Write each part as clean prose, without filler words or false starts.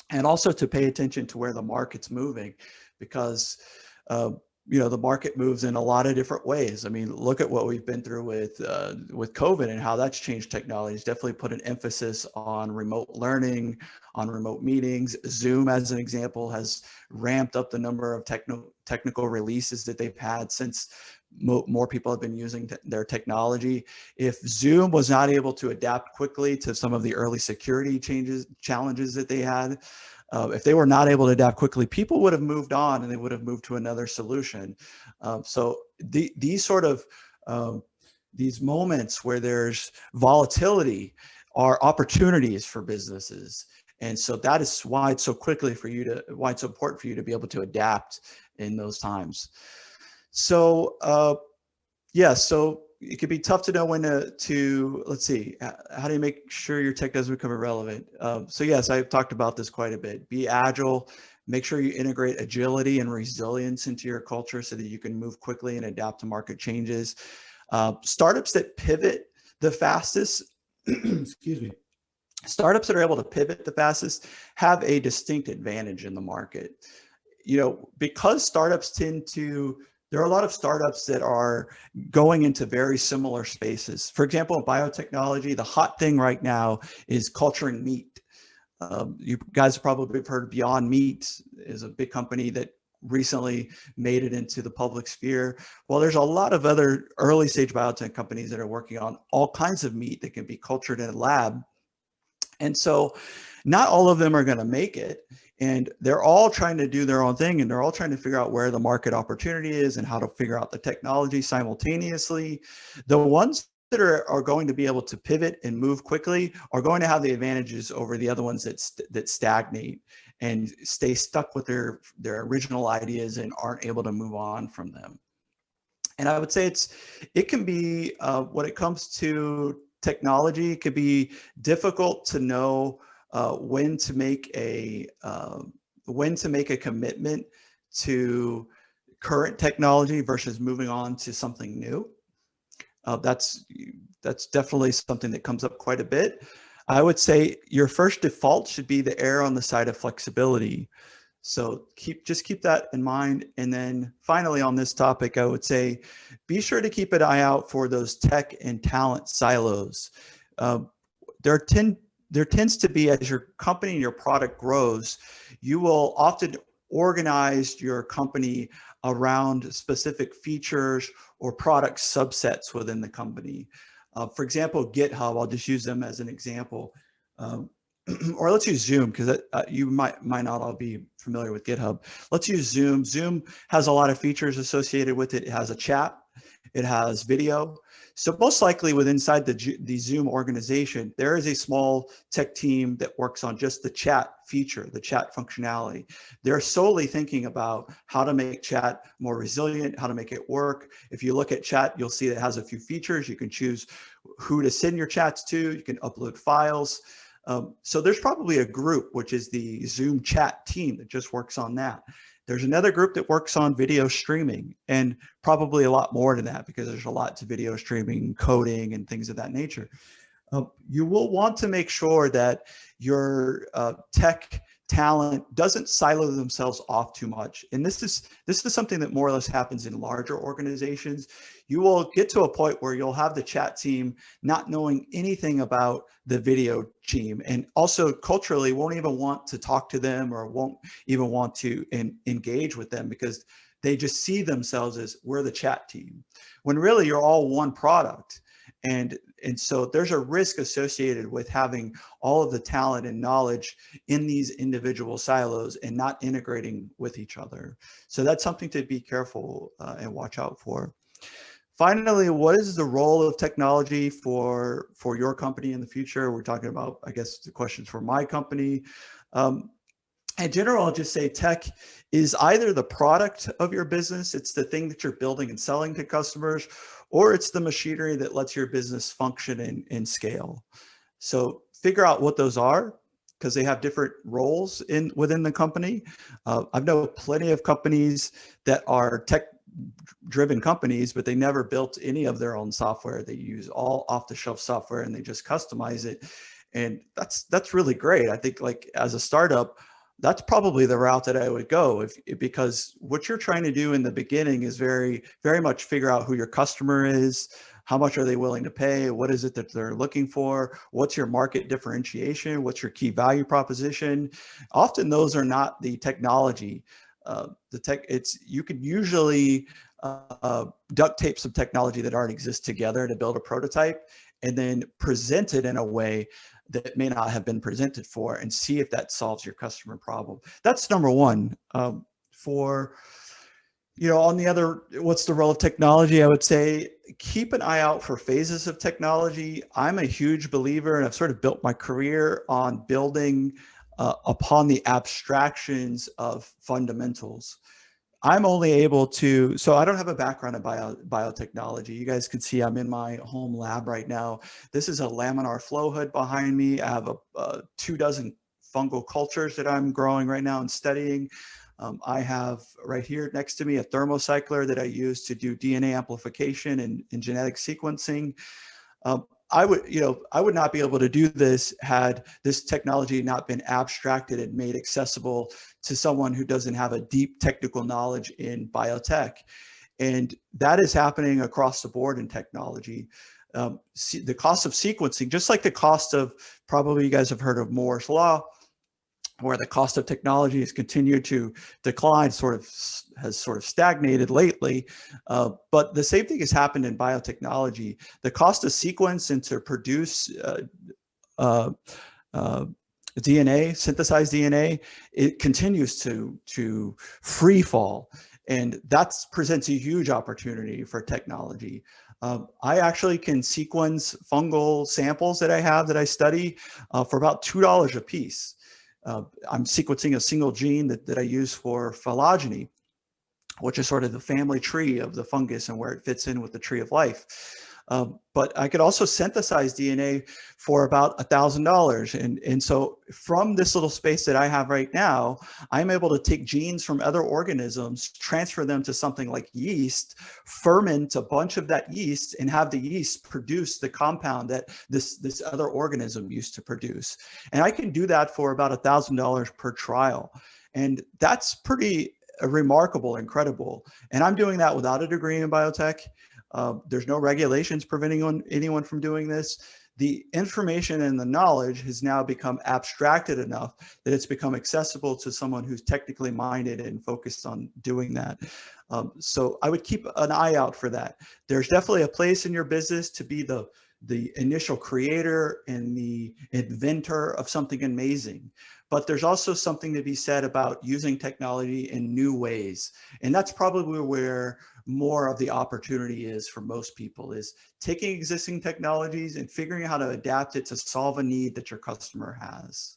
and also to pay attention to where the market's moving, because the market moves in a lot of different ways. I mean, look at what we've been through with COVID and how that's changed technology. It's definitely put an emphasis on remote learning, on remote meetings. Zoom, as an example, has ramped up the number of technical releases that they've had since more people have been using their technology. If Zoom was not able to adapt quickly to some of the early security challenges that they had, if they were not able to adapt quickly, people would have moved on and they would have moved to another solution. So these sort of these moments where there's volatility are opportunities for businesses. And so that is why it's so why it's so important for you to be able to adapt in those times. So so it could be tough to know when to let's see, how do you make sure your tech doesn't become irrelevant? So yes, I've talked about this quite a bit. Be agile, make sure you integrate agility and resilience into your culture so that you can move quickly and adapt to market changes. Startups that pivot the fastest, excuse me, startups that are able to pivot the fastest have a distinct advantage in the market. Because there are a lot of startups that are going into very similar spaces. For example, in biotechnology, the hot thing right now is culturing meat. You guys have probably heard Beyond Meat is a big company that recently made it into the public sphere. Well, there's a lot of other early stage biotech companies that are working on all kinds of meat that can be cultured in a lab. And so not all of them are going to make it. And they're all trying to do their own thing, and they're all trying to figure out where the market opportunity is and how to figure out the technology simultaneously. The ones that are going to be able to pivot and move quickly are going to have the advantages over the other ones that stagnate and stay stuck with their original ideas and aren't able to move on from them. And I would say it can be, when it comes to technology, it could be difficult to know when to make a commitment to current technology versus moving on to something new. That's definitely something that comes up quite a bit. I would say your first default should be to err on the side of flexibility. So just keep that in mind. And then finally on this topic, I would say, be sure to keep an eye out for those tech and talent silos. There tends to be, as your company and your product grows, you will often organize your company around specific features or product subsets within the company. For example, GitHub, I'll just use them as an example. Or let's use Zoom, because you might not all be familiar with GitHub. Let's use Zoom. Zoom has a lot of features associated with it. It has a chat, it has video. So most likely inside the Zoom organization, there is a small tech team that works on just the chat feature, the chat functionality. They're solely thinking about how to make chat more resilient, how to make it work. If you look at chat, you'll see that it has a few features. You can choose who to send your chats to. You can upload files. So there's probably a group, which is the Zoom chat team, that just works on that. There's another group that works on video streaming, and probably a lot more to that, because there's a lot to video streaming, coding, and things of that nature. You will want to make sure that your tech talent doesn't silo themselves off too much. And this is something that more or less happens in larger organizations. You will get to a point where you'll have the chat team not knowing anything about the video team, and also culturally won't even want to talk to them or won't even want to engage with them, because they just see themselves as, we're the chat team, when really you're all one product. And so there's a risk associated with having all of the talent and knowledge in these individual silos and not integrating with each other. So that's something to be careful and watch out for. Finally, what is the role of technology for your company in the future? We're talking about, I guess, the questions for my company. In general, I'll just say tech is either the product of your business, it's the thing that you're building and selling to customers, or it's the machinery that lets your business function and scale. So figure out what those are, because they have different roles within the company. I've known plenty of companies that are tech-driven companies, but they never built any of their own software. They use all off-the-shelf software and they just customize it. And that's really great. I think, like, as a startup, that's probably the route that I would go, because what you're trying to do in the beginning is very, very much figure out who your customer is, how much are they willing to pay, what is it that they're looking for, what's your market differentiation, what's your key value proposition. Often those are not the technology. You could usually duct tape some technology that already exists together to build a prototype, and then present it in a way that may not have been presented for, and see if that solves your customer problem. That's number one. On the other, what's the role of technology? I would say keep an eye out for phases of technology. I'm a huge believer, and I've sort of built my career on building upon the abstractions of fundamentals. I'm only able to, so I don't have a background in biotechnology. You guys can see I'm in my home lab right now. This is a laminar flow hood behind me. I have 24 fungal cultures that I'm growing right now and studying. I have right here next to me a thermocycler that I use to do DNA amplification and genetic sequencing. I would not be able to do this had this technology not been abstracted and made accessible to someone who doesn't have a deep technical knowledge in biotech. And that is happening across the board in technology. The cost of sequencing, just like the cost of, probably you guys have heard of Moore's Law, where the cost of technology has continued to decline, has sort of stagnated lately. But the same thing has happened in biotechnology. The cost to sequence and to produce DNA, synthesized DNA, it continues to free fall. And that presents a huge opportunity for technology. I actually can sequence fungal samples that I have that I study for about $2 a piece. I'm sequencing a single gene that I use for phylogeny, which is sort of the family tree of the fungus and where it fits in with the tree of life. But I could also synthesize DNA for about $1,000. And so from this little space that I have right now, I'm able to take genes from other organisms, transfer them to something like yeast, ferment a bunch of that yeast, and have the yeast produce the compound that this other organism used to produce. And I can do that for about $1,000 per trial. And that's pretty remarkable, incredible. And I'm doing that without a degree in biotech. There's no regulations preventing anyone from doing this. The information and the knowledge has now become abstracted enough that it's become accessible to someone who's technically minded and focused on doing that. So I would keep an eye out for that. There's definitely a place in your business to be the initial creator and the inventor of something amazing. But there's also something to be said about using technology in new ways. And that's probably where more of the opportunity is for most people, is taking existing technologies and figuring out how to adapt it to solve a need that your customer has.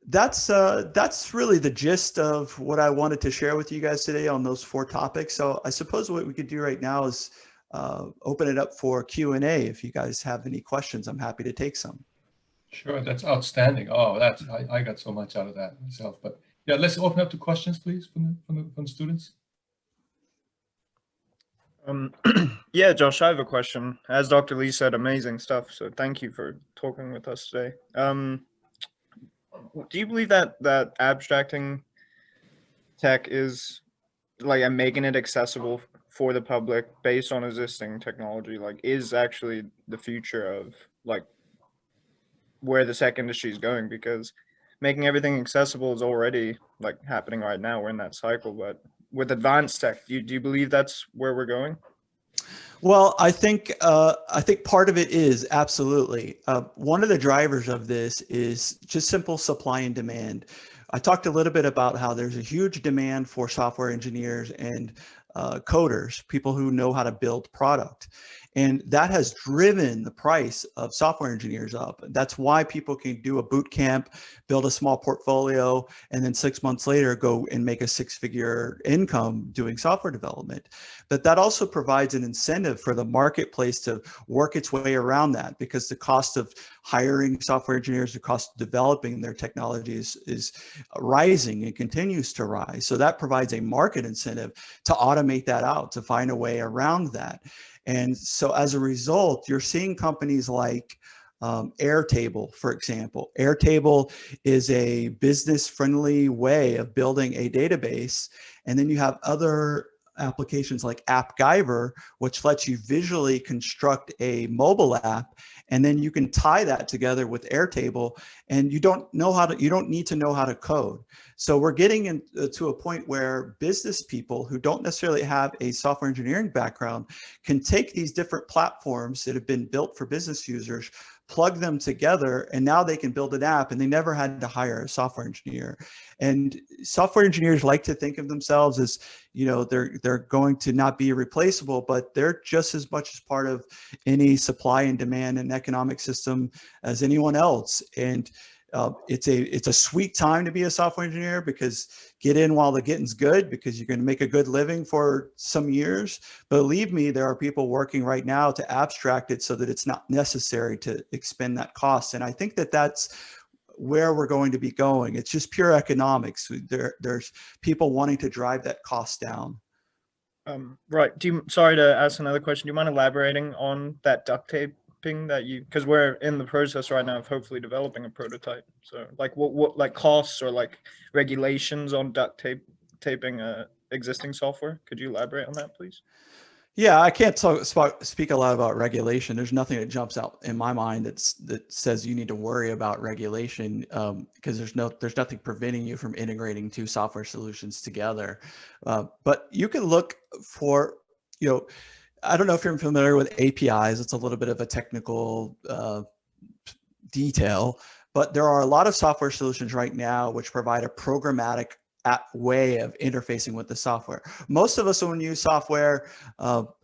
That's really the gist of what I wanted to share with you guys today on those 4 topics. So I suppose what we could do right now is open it up for Q&A. If you guys have any questions, I'm happy to take some. Sure, that's outstanding. Oh, I got so much out of that myself. But yeah, let's open up to questions, please, from the students. Yeah, Josh, I have a question. As Dr. Lee said, amazing stuff. So thank you for talking with us today. Do you believe that abstracting tech is like, and making it accessible for the public based on existing technology, like, is actually the future of like where the tech industry is going? Because making everything accessible is already like happening right now. We're in that cycle, but with advanced tech, do you believe that's where we're going? Well, I think part of it is absolutely. One of the drivers of this is just simple supply and demand. I talked a little bit about how there's a huge demand for software engineers and coders, people who know how to build product. And that has driven the price of software engineers up. That's why people can do a boot camp, build a small portfolio, and then 6 months later go and make a 6-figure income doing software development. But that also provides an incentive for the marketplace to work its way around that, because the cost of hiring software engineers, the cost of developing their technologies is rising and continues to rise. So that provides a market incentive to automate that out, to find a way around that. And so as a result, you're seeing companies like Airtable, for example. Airtable is a business-friendly way of building a database. And then you have other applications like AppGyver, which lets you visually construct a mobile app, and then you can tie that together with Airtable, and you don't need to know how to code. So we're getting to a point where business people who don't necessarily have a software engineering background can take these different platforms that have been built for business users, plug them together, and now they can build an app, and they never had to hire a software engineer. And software engineers like to think of themselves as, they're going to not be replaceable, but they're just as much as part of any supply and demand and economic system as anyone else. And it's a sweet time to be a software engineer, because get in while the getting's good, because you're going to make a good living for some years. Believe me, there are people working right now to abstract it so that it's not necessary to expend that cost. And I think that that's where we're going to be going. It's just pure economics. There's people wanting to drive that cost down. Right. Sorry to ask another question. Do you mind elaborating on that duct taping that because we're in the process right now of hopefully developing a prototype. So like what like costs or like regulations on duct taping existing software? Could you elaborate on that, please? Yeah, I can't speak a lot about regulation. There's nothing that jumps out in my mind that says you need to worry about regulation, because there's nothing preventing you from integrating two software solutions together. But you can look for, I don't know if you're familiar with APIs. It's a little bit of a technical detail, but there are a lot of software solutions right now which provide a programmatic way of interfacing with the software. Most of us, when we use software,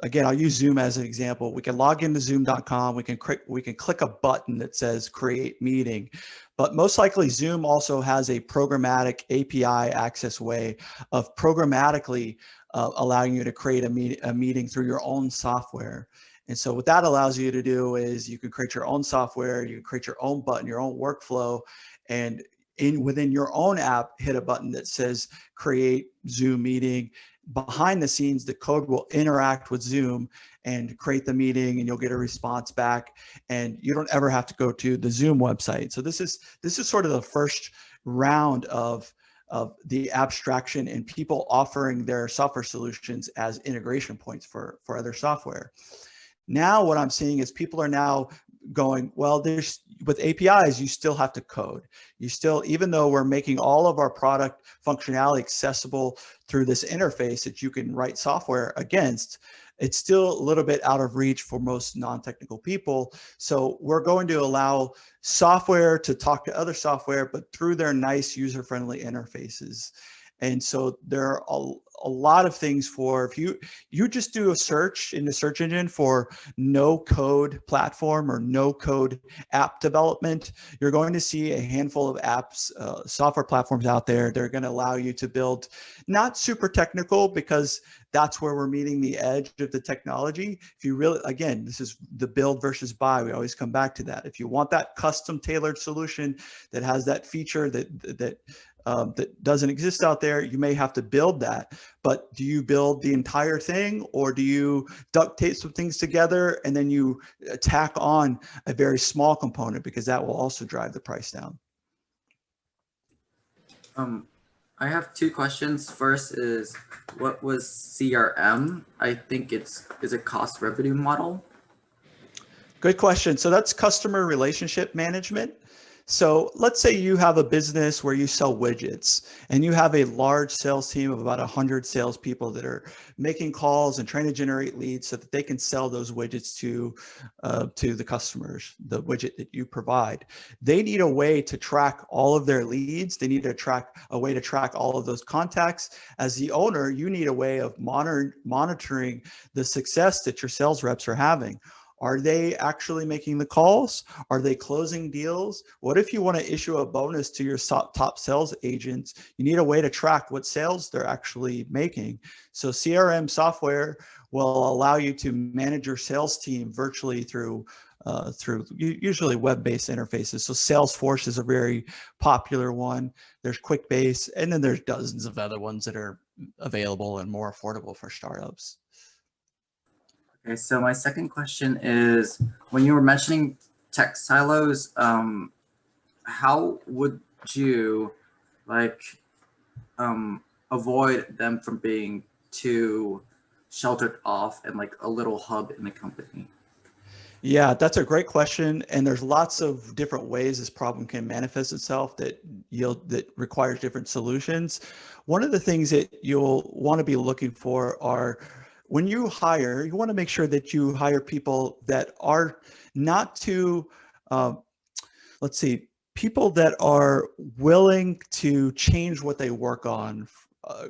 again, I'll use Zoom as an example. We can log into zoom.com. We can click a button that says create meeting, but most likely Zoom also has a programmatic API access way of programmatically allowing you to create a meeting through your own software. And so what that allows you to do is you can create your own software, you can create your own button, your own workflow, and within your own app, hit a button that says create Zoom meeting. Behind the scenes, the code will interact with Zoom and create the meeting, and you'll get a response back, and you don't ever have to go to the Zoom website. So this is sort of the first round of the abstraction and people offering their software solutions as integration points for other software. Now what I'm seeing is people are now going, well, with APIs, you still have to code. Even though we're making all of our product functionality accessible through this interface that you can write software against, it's still a little bit out of reach for most non-technical people. So we're going to allow software to talk to other software, but through their nice user-friendly interfaces. And so there are a lot of things if you just do a search in the search engine for no code platform or no code app development, you're going to see a handful of apps, software platforms out there. They're going to allow you to build not super technical, because that's where we're meeting the edge of the technology. If you really, again, this is the build versus buy. We always come back to that. If you want that custom tailored solution that has that feature that doesn't exist out there, you may have to build that. But do you build the entire thing, or do you duct tape some things together and then you tack on a very small component, because that will also drive the price down? I have two questions. First is, what was CRM? I think is a cost revenue model. Good question. So that's customer relationship management. So let's say you have a business where you sell widgets, and you have a large sales team of about 100 salespeople that are making calls and trying to generate leads so that they can sell those widgets to the customers, the widget that you provide. They need a way to track all of their leads. They need a way to track all of those contacts. As the owner, you need a way of monitoring the success that your sales reps are having. Are they actually making the calls? Are they closing deals? What if you want to issue a bonus to your top sales agents? You need a way to track what sales they're actually making. So CRM software will allow you to manage your sales team virtually through usually web-based interfaces. So Salesforce is a very popular one. There's QuickBase, and then there's dozens of other ones that are available and more affordable for startups. Okay, so my second question is, when you were mentioning tech silos, how would you like avoid them from being too sheltered off and like a little hub in the company? Yeah, that's a great question. And there's lots of different ways this problem can manifest itself that requires different solutions. One of the things that you'll want to be looking for are when you hire, you want to make sure that you hire people that are not too, let's see, people that are willing to change what they work on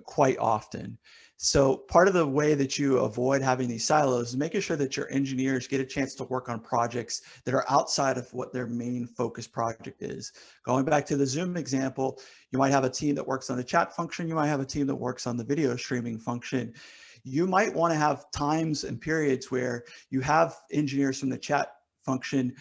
quite often. So part of the way that you avoid having these silos is making sure that your engineers get a chance to work on projects that are outside of what their main focus project is. Going back to the Zoom example, you might have a team that works on the chat function. You might have a team that works on the video streaming function. You might want to have times and periods where you have engineers from the chat function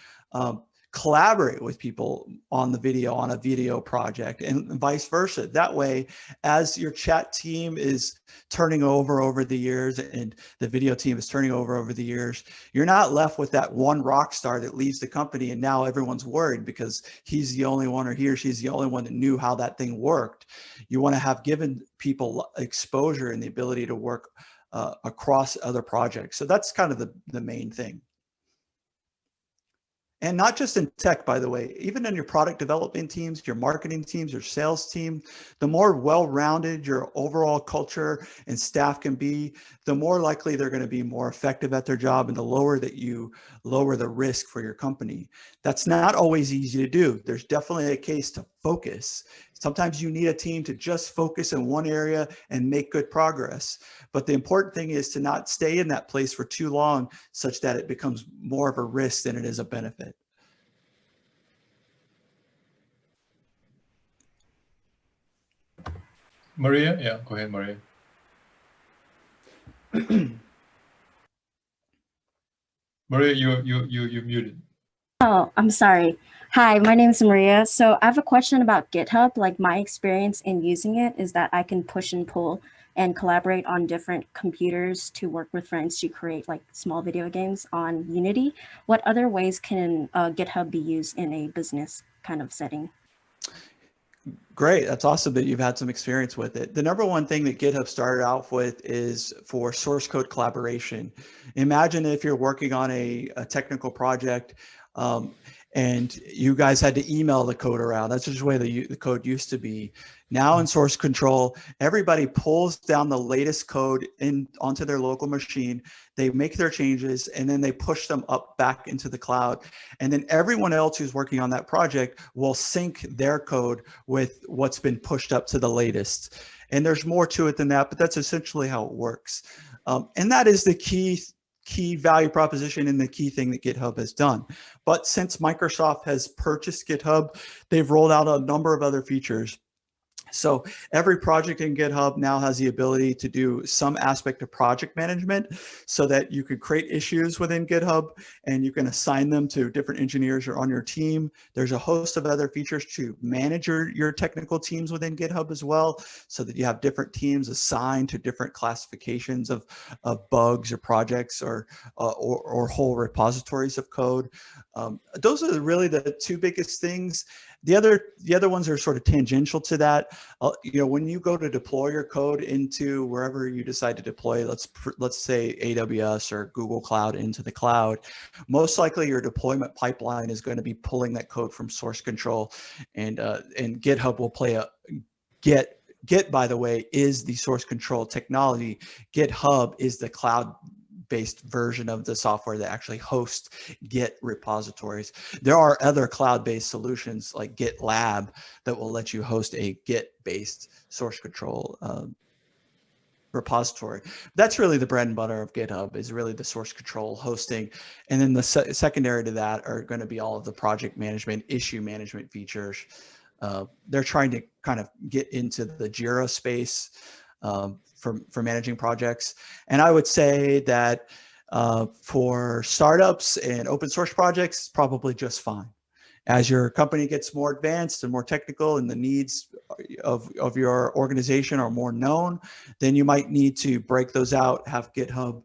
collaborate with people on the video, on a video project, and vice versa. That way, as your chat team is turning over the years and the video team is turning over the years, you're not left with that one rock star that leaves the company and now everyone's worried because he's the only one or he or she's the only one that knew how that thing worked. You want to have given people exposure and the ability to work across other projects. So that's kind of the main thing. And not just in tech, by the way, even in your product development teams, your marketing teams, your sales team, the more well-rounded your overall culture and staff can be, the more likely they're going to be more effective at their job and the lower that you lower the risk for your company. That's not always easy to do. There's definitely a case to focus. Sometimes you need a team to just focus in one area and make good progress. But the important thing is to not stay in that place for too long such that it becomes more of a risk than it is a benefit. Maria? Yeah, go ahead, Maria. Maria, you're muted. Oh, I'm sorry. Hi, my name is Maria. So I have a question about GitHub. Like my experience in using it is that I can push and pull and collaborate on different computers to work with friends to create like small video games on Unity. What other ways can GitHub be used in a business kind of setting? Great. That's awesome that you've had some experience with it. The number one thing that GitHub started out with is for source code collaboration. Imagine if you're working on a technical project and you guys had to email the code around. That's just the way the code used to be. Now in source control, everybody pulls down the latest code onto their local machine. They make their changes and then they push them up back into the cloud. And then everyone else who's working on that project will sync their code with what's been pushed up to the latest. And there's more to it than that, but that's essentially how it works. And that is the key value proposition and the key thing that GitHub has done. But since Microsoft has purchased GitHub, they've rolled out a number of other features. So every project in GitHub now has the ability to do some aspect of project management so that you can create issues within GitHub and you can assign them to different engineers or on your team. There's a host of other features to manage your technical teams within GitHub as well, so that you have different teams assigned to different classifications of bugs or projects or whole repositories of code. Those are really the two biggest things. The other ones are sort of tangential to that. When you go to deploy your code into wherever you decide to deploy, let's say AWS or Google Cloud into the cloud, most likely your deployment pipeline is going to be pulling that code from source control, and GitHub will play Git, by the way, is the source control technology. GitHub is the cloud-based version of the software that actually hosts Git repositories. There are other cloud-based solutions like GitLab that will let you host a Git-based source control repository. That's really the bread and butter of GitHub, is really the source control hosting. And then the secondary to that are going to be all of the project management, issue management features. They're trying to kind of get into the Jira space for managing projects. And I would say that for startups and open source projects, probably just fine. As your company gets more advanced and more technical and the needs of your organization are more known, then you might need to break those out, have GitHub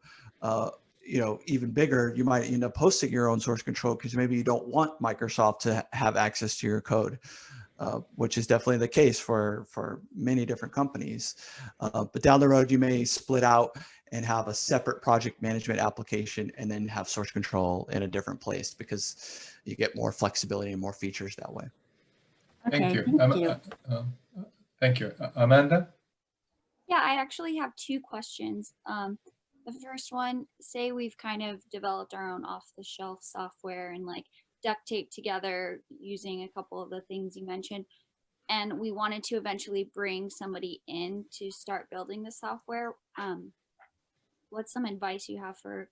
even bigger, you might end up hosting your own source control because maybe you don't want Microsoft to have access to your code, which is definitely the case for many different companies. But down the road, you may split out and have a separate project management application and then have source control in a different place because you get more flexibility and more features that way. Thank Okay, you. thank you. Thank you. Amanda? Yeah, I actually have two questions. The first one, say we've kind of developed our own off-the-shelf software and like duct tape together using a couple of the things you mentioned, and we wanted to eventually bring somebody in to start building the software. What's some advice you have for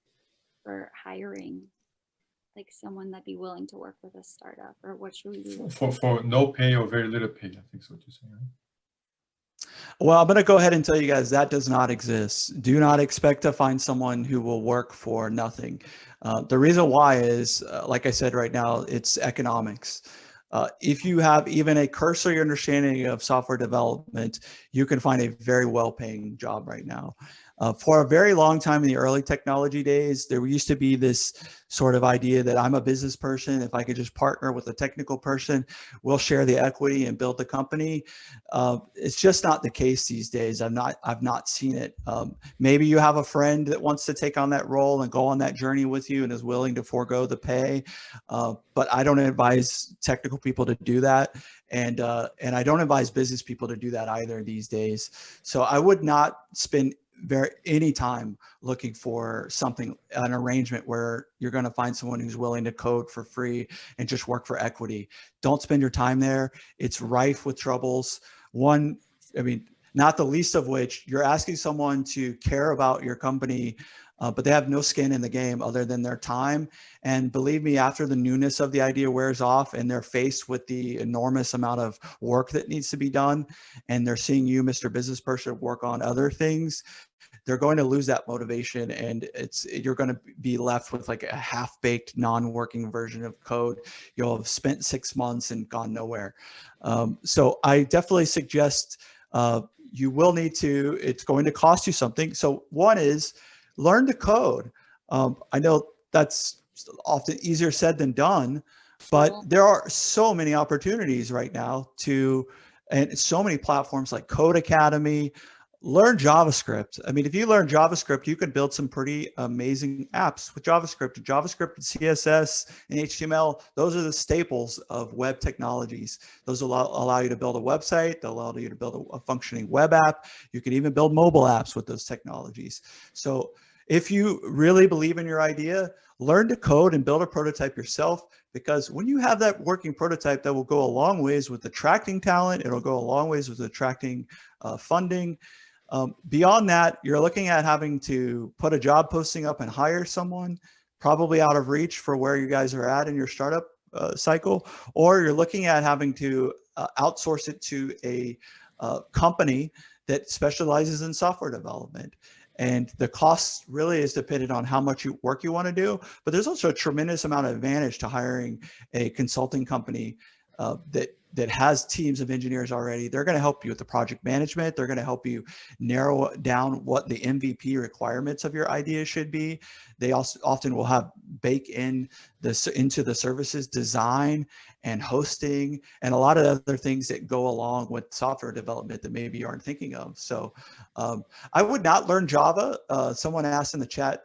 hiring like someone that'd be willing to work with a startup, or what should we do? For no pay or very little pay, I think is what you're saying, right? Well, I'm going to go ahead and tell you guys that does not exist. Do not expect to find someone who will work for nothing. The reason why is, like I said right now, it's economics. If you have even a cursory understanding of software development, you can find a very well-paying job right now. For a very long time in the early technology days, there used to be this sort of idea that I'm a business person. If I could just partner with a technical person, we'll share the equity and build the company. It's just not the case these days. I've not seen it. Maybe you have a friend that wants to take on that role and go on that journey with you and is willing to forego the pay. But I don't advise technical people to do that. And I don't advise business people to do that either these days. So I would not spend any time looking for an arrangement where you're going to find someone who's willing to code for free and just work for equity. Don't spend your time there. It's rife with troubles. One, I mean, not the least of which, you're asking someone to care about your company, but they have no skin in the game other than their time. And believe me, after the newness of the idea wears off and they're faced with the enormous amount of work that needs to be done, and they're seeing you, Mr. Business Person, work on other things, they're going to lose that motivation, and you're going to be left with like a half-baked, non-working version of code. You'll have spent 6 months and gone nowhere. So I definitely suggest you will need to. It's going to cost you something. So one is learn to code. I know that's often easier said than done, but there are so many opportunities right now and so many platforms like Code Academy. Learn JavaScript. I mean, if you learn JavaScript, you can build some pretty amazing apps with JavaScript. JavaScript and CSS and HTML, those are the staples of web technologies. Those allow you to build a website. They'll allow you to build a functioning web app. You can even build mobile apps with those technologies. So if you really believe in your idea, learn to code and build a prototype yourself, because when you have that working prototype, that will go a long ways with attracting talent. It'll go a long ways with attracting funding. Beyond that, you're looking at having to put a job posting up and hire someone, probably out of reach for where you guys are at in your startup cycle, or you're looking at having to outsource it to a company that specializes in software development. And the cost really is dependent on how much work you want to do. But there's also a tremendous amount of advantage to hiring a consulting company that has teams of engineers already. They're going to help you with the project management. They're going to help you narrow down what the MVP requirements of your idea should be. They also often will have bake in into the services design and hosting and a lot of other things that go along with software development that maybe you aren't thinking of. So I would not learn Java. Someone asked in the chat,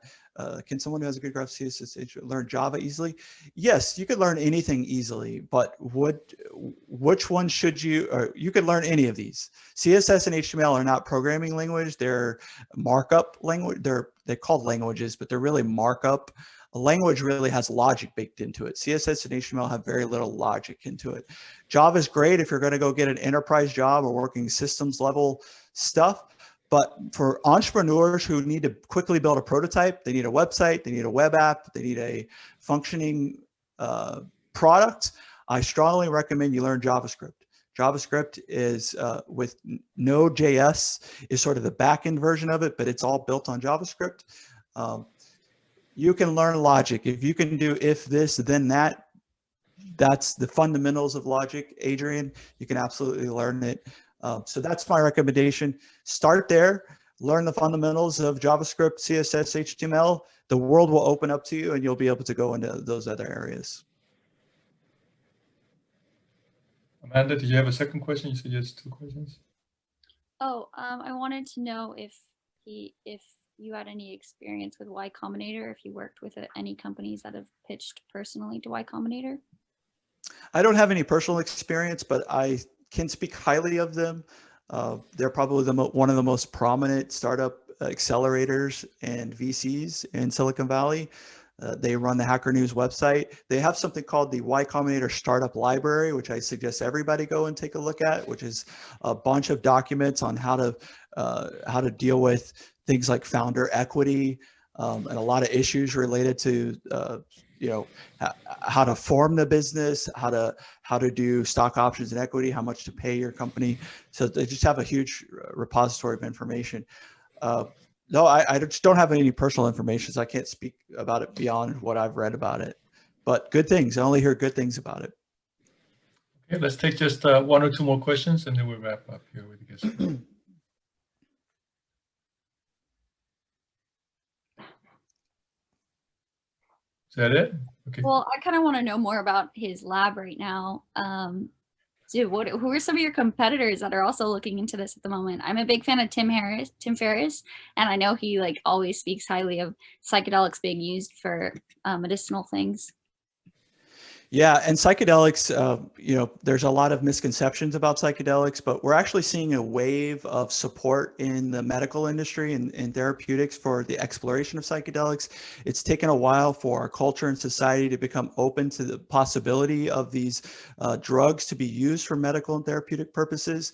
can someone who has a good graph CSS learn Java easily? Yes, you could learn anything easily, but which one should you, or you could learn any of these. CSS and HTML are not programming language. They're markup language. They're called languages, but they're really markup. A language really has logic baked into it. CSS and HTML have very little logic into it. Java is great if you're going to go get an enterprise job or working systems level stuff. But for entrepreneurs who need to quickly build a prototype, they need a website, they need a web app, they need a functioning product, I strongly recommend you learn JavaScript. JavaScript is with Node.js is sort of the backend version of it, but it's all built on JavaScript. You can learn logic. If you can do if this, then that, that's the fundamentals of logic, Adrian. You can absolutely learn it. So that's my recommendation. Start there. learn the fundamentals of JavaScript, CSS, HTML, the world will open up to you and you'll be able to go into those other areas. Amanda, did you have a second question? You said you had 2 questions. Oh, I wanted to know if you had any experience with Y Combinator, if you worked with any companies that have pitched personally to Y Combinator. I don't have any personal experience, but I can speak highly of them. They're probably one of the most prominent startup accelerators and VCs in Silicon Valley. They run the Hacker News website. They have something called the Y Combinator Startup Library, which I suggest everybody go and take a look at, which is a bunch of documents on how to deal with things like founder equity and a lot of issues related to how to form the business, how to do stock options and equity, how much to pay your company. So they just have a huge repository of information. No, I just don't have any personal information, so I can't speak about it beyond what I've read about it. But good things. I only hear good things about it. Okay, let's take just 1 or 2 more questions, and then we'll wrap up here with the guest. Is that it? Okay. Well, I kind of want to know more about his lab right now. Who are some of your competitors that are also looking into this at the moment? I'm a big fan of Tim Ferriss, and I know he like always speaks highly of psychedelics being used for medicinal things. Yeah, and psychedelics, there's a lot of misconceptions about psychedelics, but we're actually seeing a wave of support in the medical industry and therapeutics for the exploration of psychedelics. It's taken a while for our culture and society to become open to the possibility of these drugs to be used for medical and therapeutic purposes.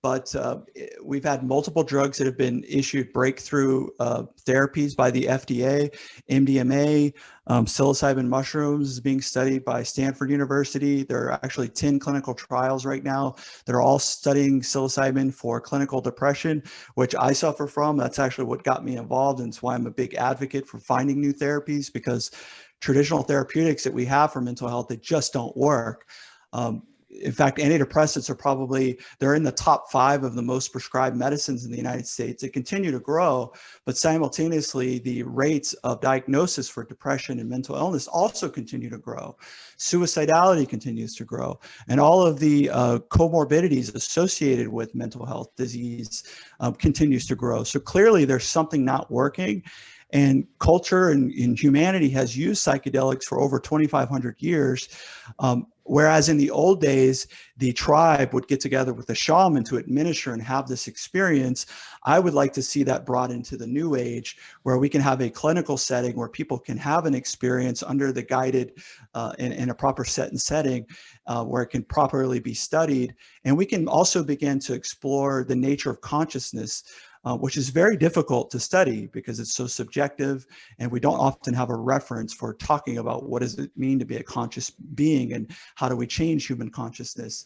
But we've had multiple drugs that have been issued breakthrough therapies by the FDA. MDMA, psilocybin mushrooms is being studied by Stanford University. There are actually 10 clinical trials right now that are all studying psilocybin for clinical depression, which I suffer from. That's actually what got me involved, and it's why I'm a big advocate for finding new therapies, because traditional therapeutics that we have for mental health, they just don't work. In fact, antidepressants they're in the top 5 of the most prescribed medicines in the United States. They continue to grow, but simultaneously, the rates of diagnosis for depression and mental illness also continue to grow. Suicidality continues to grow, and all of the comorbidities associated with mental health disease continues to grow. So clearly, there's something not working. And culture and humanity has used psychedelics for over 2,500 years. Whereas in the old days, the tribe would get together with the shaman to administer and have this experience. I would like to see that brought into the new age, where we can have a clinical setting where people can have an experience under the guided in a proper set and setting where it can properly be studied. And we can also begin to explore the nature of consciousness, which is very difficult to study because it's so subjective, and we don't often have a reference for talking about what does it mean to be a conscious being and how do we change human consciousness.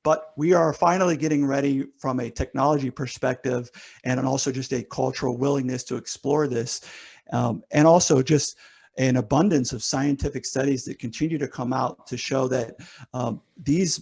But we are finally getting ready from a technology perspective and also just a cultural willingness to explore this, and also just an abundance of scientific studies that continue to come out to show that these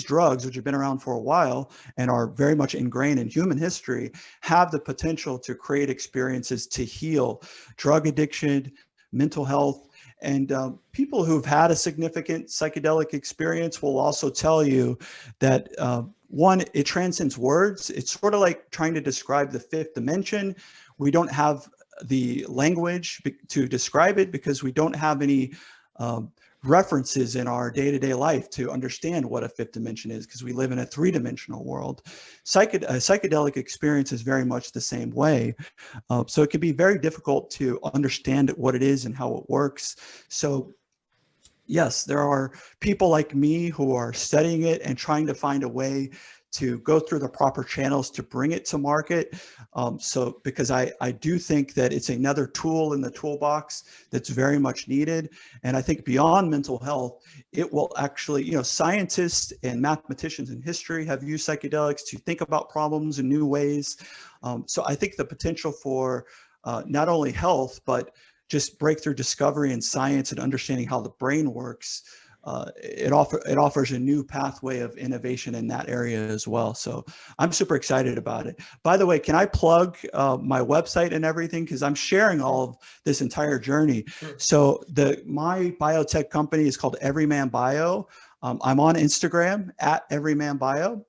drugs, which have been around for a while and are very much ingrained in human history, have the potential to create experiences to heal drug addiction, mental health. And people who've had a significant psychedelic experience will also tell you that one, it transcends words. It's sort of like trying to describe the 5th dimension. We don't have the language to describe it because we don't have any references in our day-to-day life to understand what a 5th dimension is, because we live in a 3-dimensional world. Psychedelic experience is very much the same way. So it can be very difficult to understand what it is and how it works. So yes, there are people like me who are studying it and trying to find a way to go through the proper channels to bring it to market. Because I do think that it's another tool in the toolbox that's very much needed. And I think beyond mental health, it will actually, scientists and mathematicians in history have used psychedelics to think about problems in new ways. So I think the potential for not only health, but just breakthrough discovery in science and understanding how the brain works it offers a new pathway of innovation in that area as well. So I'm super excited about it. By the way, can I plug my website and everything? Because I'm sharing all of this entire journey. Sure. So my biotech company is called EverymanBio. I'm on Instagram at EverymanBio.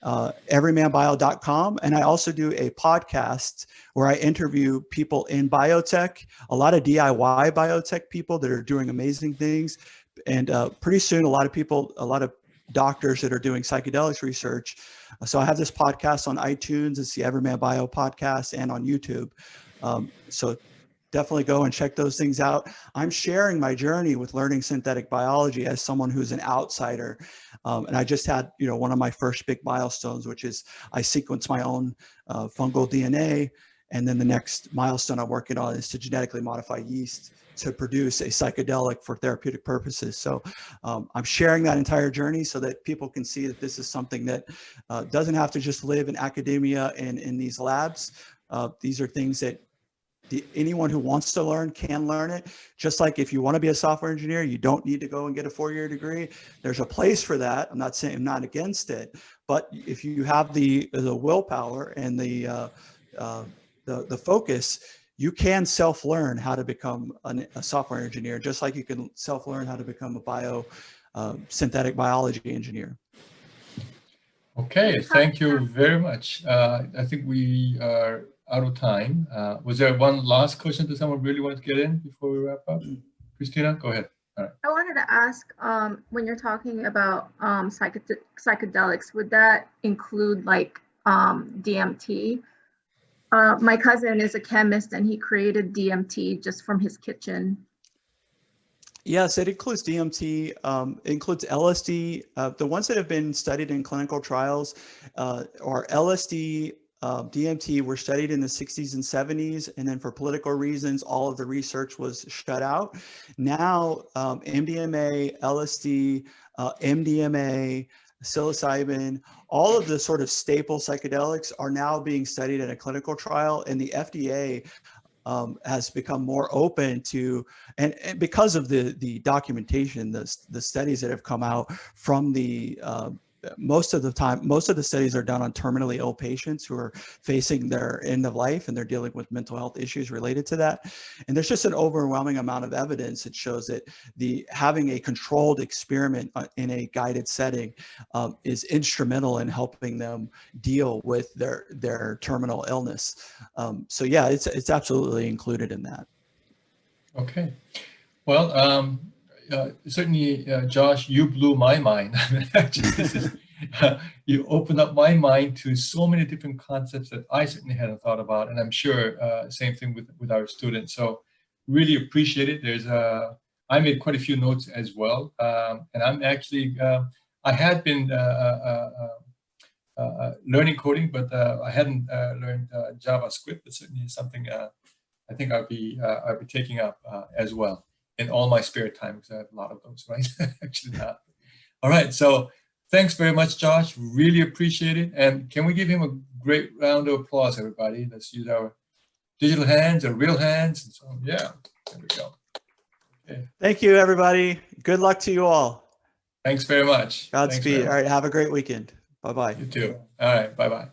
EverymanBio.com. And I also do a podcast where I interview people in biotech, a lot of DIY biotech people that are doing amazing things. And pretty soon, a lot of doctors that are doing psychedelics research. So I have this podcast on iTunes. It's the Everyman Bio podcast, and on YouTube. So definitely go and check those things out. I'm sharing my journey with learning synthetic biology as someone who's an outsider. And I just had, one of my first big milestones, which is I sequenced my own fungal DNA. And then the next milestone I'm working on is to genetically modify yeast to produce a psychedelic for therapeutic purposes. So I'm sharing that entire journey so that people can see that this is something that doesn't have to just live in academia and in these labs. These are things that anyone who wants to learn can learn it. Just like if you want to be a software engineer, you don't need to go and get a 4-year degree. There's a place for that. I'm not saying I'm not against it, but if you have the willpower and the focus, you can self-learn how to become a software engineer, just like you can self-learn how to become a synthetic biology engineer. Okay, thank you very much. I think we are out of time. Was there one last question that someone really wanted to get in before we wrap up? Christina, go ahead. All right. I wanted to ask, when you're talking about psychedelics, would that include like DMT? My cousin is a chemist and he created DMT just from his kitchen. Yes, it includes DMT, it includes LSD. The ones that have been studied in clinical trials are LSD, DMT were studied in the 60s and 70s, and then for political reasons, all of the research was shut out. Now, MDMA, LSD, MDMA, psilocybin, all of the sort of staple psychedelics are now being studied in a clinical trial, and the FDA has become more open to, and because of the documentation, the studies that have come out from the most of the studies are done on terminally ill patients who are facing their end of life, and they're dealing with mental health issues related to that. And there's just an overwhelming amount of evidence that shows that having a controlled experiment in a guided setting is instrumental in helping them deal with their terminal illness. So yeah, it's absolutely included in that. Okay. Well, certainly, Josh, you blew my mind. You opened up my mind to so many different concepts that I certainly hadn't thought about, and I'm sure same thing with our students. So really appreciate it. I made quite a few notes as well, and I'm actually I had been learning coding, but I hadn't learned JavaScript. But certainly something I think I'll be taking up as well in all my spare time, because I have a lot of those, right? Actually not. All right, so thanks very much, Josh. Really appreciate it. And can we give him a great round of applause, everybody? Let's use our digital hands or real hands. And so, yeah, there we go. Okay. Thank you, everybody. Good luck to you all. Thanks very much. Godspeed. All right, have a great weekend. Bye-bye. You too. All right, bye-bye.